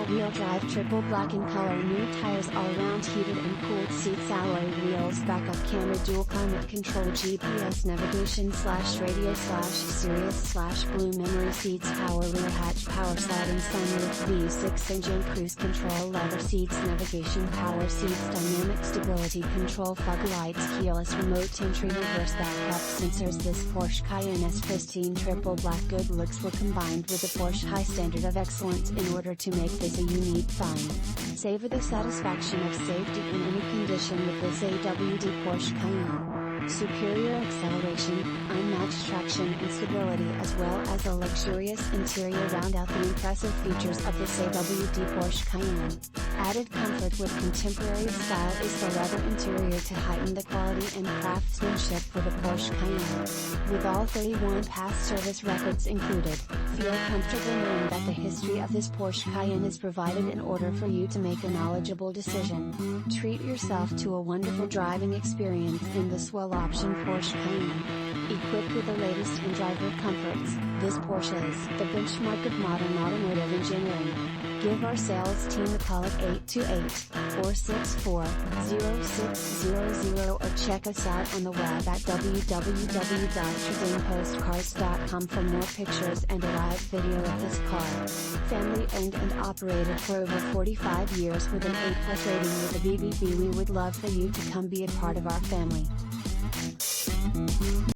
all-wheel drive triple black in color, new tires, all-around heated and cooled seats, alloy wheels, backup camera, dual climate control, GPS navigation / radio / Sirius / Blue memory seats, power rear hatch, power sliding sunroof, V6 engine, cruise control, leather seats, navigation, power seats, dynamic stability control, fog lights, keyless remote entry, reverse backup sensors. This Porsche Cayenne's pristine triple black good looks were combined with the Porsche high standard of excellence in order to make this a unique find. Savor the satisfaction of safety in any condition with this AWD Porsche Cayenne. Superior acceleration, unmatched traction and stability, as well as a luxurious interior round out the impressive features of this AWD Porsche Cayenne. Added comfort with contemporary style is the leather interior to heighten the quality and craftsmanship for the Porsche Cayenne. With all 31 past service records included, feel comfortable knowing that the history of this Porsche Cayenne is provided in order for you to make a knowledgeable decision. Treat yourself to a wonderful driving experience in this well-optioned Porsche Cayenne. Equipped with the latest in driver comforts, this Porsche is the benchmark of modern automotive engineering. Give our sales team a call at 828-464-0600 or check us out on the web at www.tradingpostcars.com for more pictures and a live video of this car. Family owned and operated for over 45 years with an A+ rating with the BBB. We would love for you to come be a part of our family.